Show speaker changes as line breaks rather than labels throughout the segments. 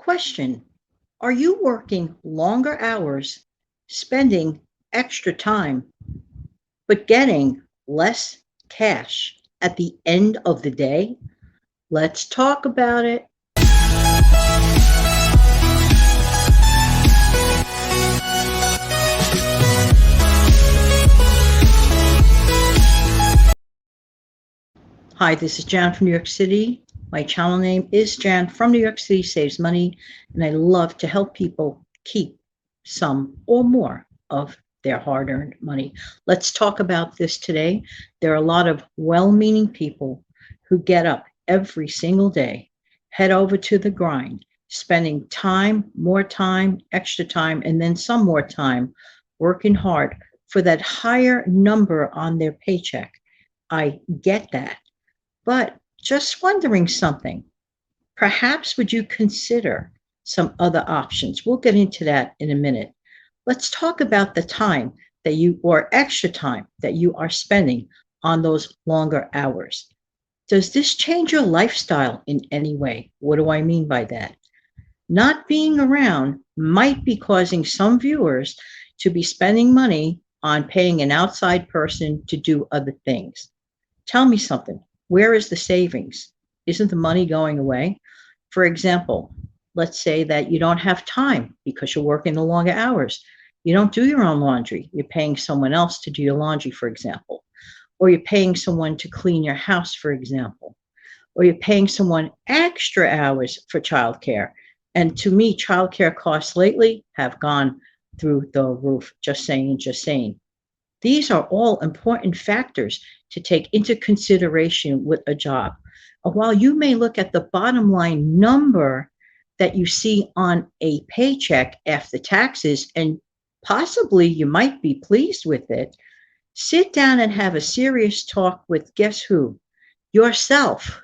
Question: are you working longer hours, spending extra time, but getting less cash at the end of the day? Let's talk about it. Hi, this is Jan from New York City. My channel name is Jan from New York City Saves Money, and I love to help people keep some or more of their hard-earned money. Let's talk about this today. There are a lot of well-meaning people who get up every single day, head over to the grind, spending time, more time, extra time, and then some more time working hard for that higher number on their paycheck. I get that. But just wondering something, perhaps would you consider some other options? We'll get into that in a minute. Let's talk about the time that or extra time that you are spending on those longer hours. Does this change your lifestyle in any way? What do I mean by that? Not being around might be causing some viewers to be spending money on paying an outside person to do other things. Tell me something. Where is the savings? Isn't the money going away? For example, let's say that you don't have time because you're working the longer hours. You don't do your own laundry. You're paying someone else to do your laundry, for example. Or you're paying someone to clean your house, for example. Or you're paying someone extra hours for childcare. And to me, childcare costs lately have gone through the roof. Just saying, just saying. These are all important factors to take into consideration with a job. While you may look at the bottom line number that you see on a paycheck after taxes, and possibly you might be pleased with it, sit down and have a serious talk with, guess who? Yourself.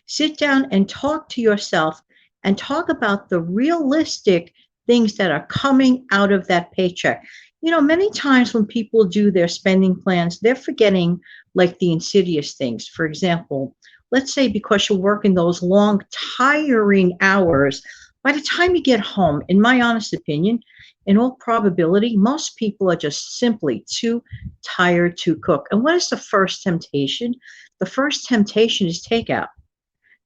Sit down and talk to yourself and talk about the realistic things that are coming out of that paycheck. You know, many times when people do their spending plans, they're forgetting like the insidious things. For example, let's say because you're working those long, tiring hours, by the time you get home, in my honest opinion, in all probability, most people are just simply too tired to cook. And what is the first temptation? The first temptation is takeout.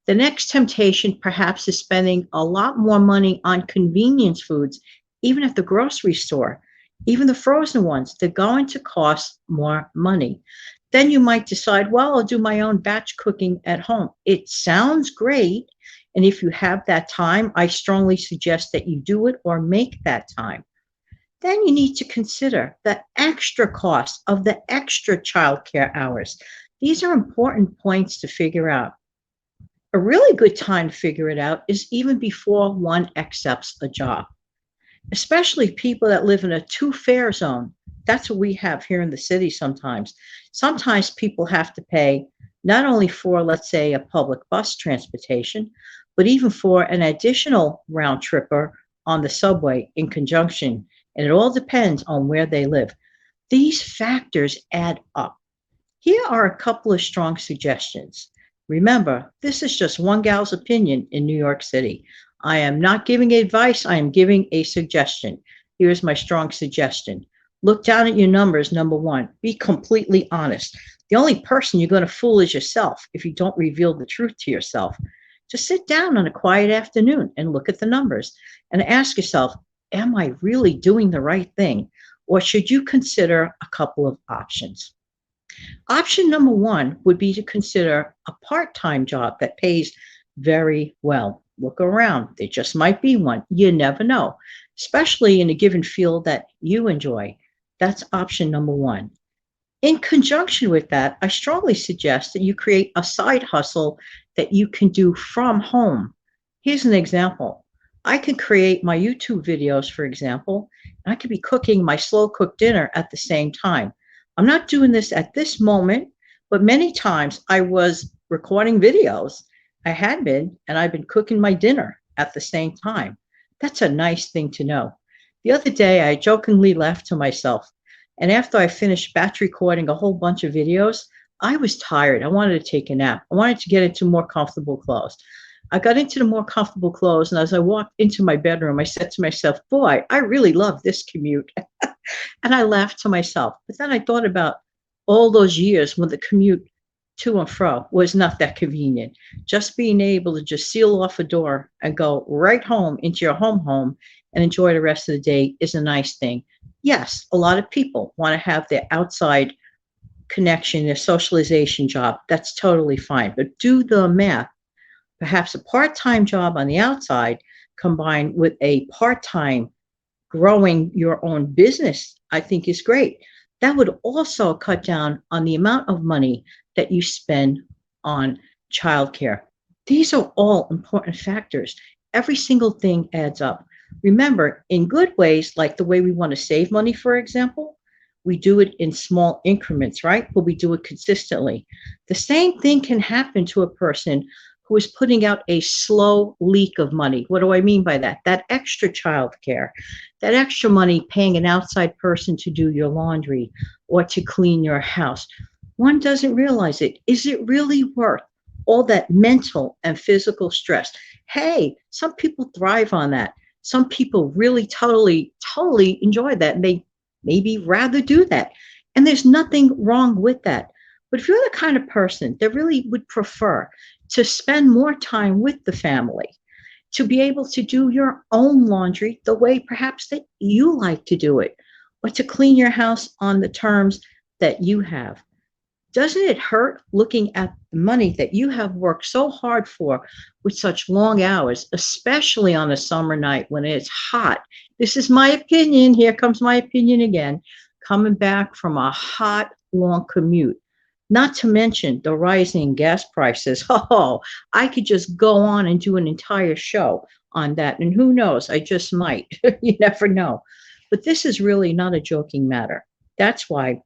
The next temptation perhaps is spending a lot more money on convenience foods, even at the grocery store. Even the frozen ones, they're going to cost more money. Then you might decide, well, I'll do my own batch cooking at home. It sounds great. And if you have that time, I strongly suggest that you do it or make that time. Then you need to consider the extra cost of the extra childcare hours. These are important points to figure out. A really good time to figure it out is even before one accepts a job. Especially people that live in a two-fare zone. That's what we have here in the city sometimes. Sometimes people have to pay not only for, let's say, a public bus transportation, but even for an additional round tripper on the subway in conjunction. And it all depends on where they live. These factors add up. Here are a couple of strong suggestions. Remember, this is just one gal's opinion in New York City. I am not giving advice. I am giving a suggestion. Here's my strong suggestion. Look down at your numbers, number one. Be completely honest. The only person you're going to fool is yourself if you don't reveal the truth to yourself. Just sit down on a quiet afternoon and look at the numbers and ask yourself, am I really doing the right thing? Or should you consider a couple of options? Option number one would be to consider a part-time job that pays very well. Look around. There just might be one. You never know, especially in a given field that you enjoy. That's option number one. In conjunction with that, I strongly suggest that you create a side hustle that you can do from home. Here's an example. I can create my YouTube videos, for example, and I could be cooking my slow cooked dinner at the same time. I'm not doing this at this moment, but many times I was recording videos. I had been, and I've been cooking my dinner at the same time. That's a nice thing to know. The other day, I jokingly laughed to myself, and after I finished batch recording a whole bunch of videos, I was tired. I wanted to take a nap. I wanted to get into more comfortable clothes. I got into the more comfortable clothes, and as I walked into my bedroom, I said to myself, boy, I really love this commute. And I laughed to myself. But then I thought about all those years when the commute to and fro was not that convenient. Just being able to just seal off a door and go right home into your home and enjoy the rest of the day is a nice thing. Yes, a lot of people want to have their outside connection, their socialization job. That's totally fine. But do the math. Perhaps a part time job on the outside combined with a part time growing your own business, I think is great. That would also cut down on the amount of money that you spend on childcare. These are all important factors. Every single thing adds up. Remember, in good ways, like the way we want to save money, for example, we do it in small increments, right? But we do it consistently. The same thing can happen to a person who is putting out a slow leak of money. What do I mean by that? That extra childcare, that extra money paying an outside person to do your laundry or to clean your house. One doesn't realize it. Is it really worth all that mental and physical stress? Hey, some people thrive on that. Some people really totally enjoy that. And they maybe rather do that. And there's nothing wrong with that. But if you're the kind of person that really would prefer to spend more time with the family, to be able to do your own laundry the way perhaps that you like to do it, or to clean your house on the terms that you have. Doesn't it hurt looking at the money that you have worked so hard for with such long hours, especially on a summer night when it's hot? This is my opinion. Here comes my opinion again. Coming back from a hot, long commute. Not to mention the rising gas prices. Oh, I could just go on and do an entire show on that. And who knows? I just might. You never know. But this is really not a joking matter. That's why,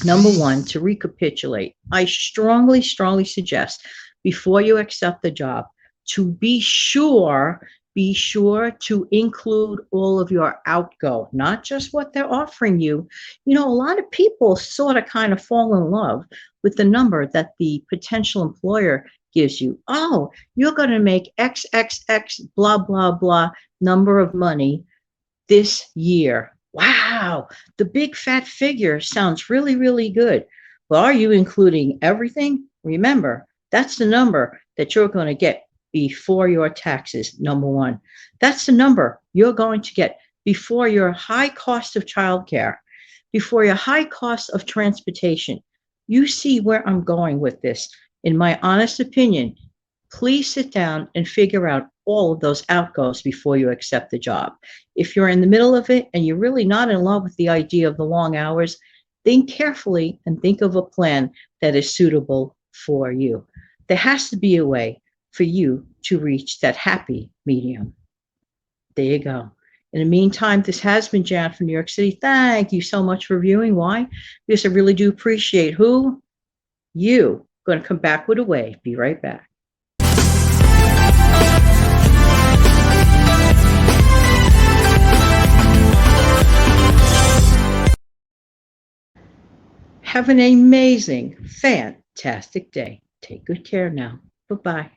number one, to recapitulate, I strongly suggest before you accept the job to be sure to include all of your outgo, not just what they're offering you. You know, a lot of people sort of kind of fall in love with the number that the potential employer gives you. Oh, you're going to make XXX blah, blah, blah number of money this year. Wow, the big fat figure sounds really good. Well, are you including everything? Remember, that's the number that you're going to get before your taxes, number one. That's the number you're going to get before your high cost of childcare, before your high cost of transportation. You see where I'm going with this. In my honest opinion, please sit down and figure out all of those outgoes before you accept the job. If you're in the middle of it and you're really not in love with the idea of the long hours, think carefully and think of a plan that is suitable for you. There has to be a way for you to reach that happy medium. There you go. In the meantime, this has been Jan from New York City. Thank you so much for viewing. Why? Because I really do appreciate who? You. Going to come back with a wave. Be right back. Have an amazing, fantastic day. Take good care now. Bye-bye.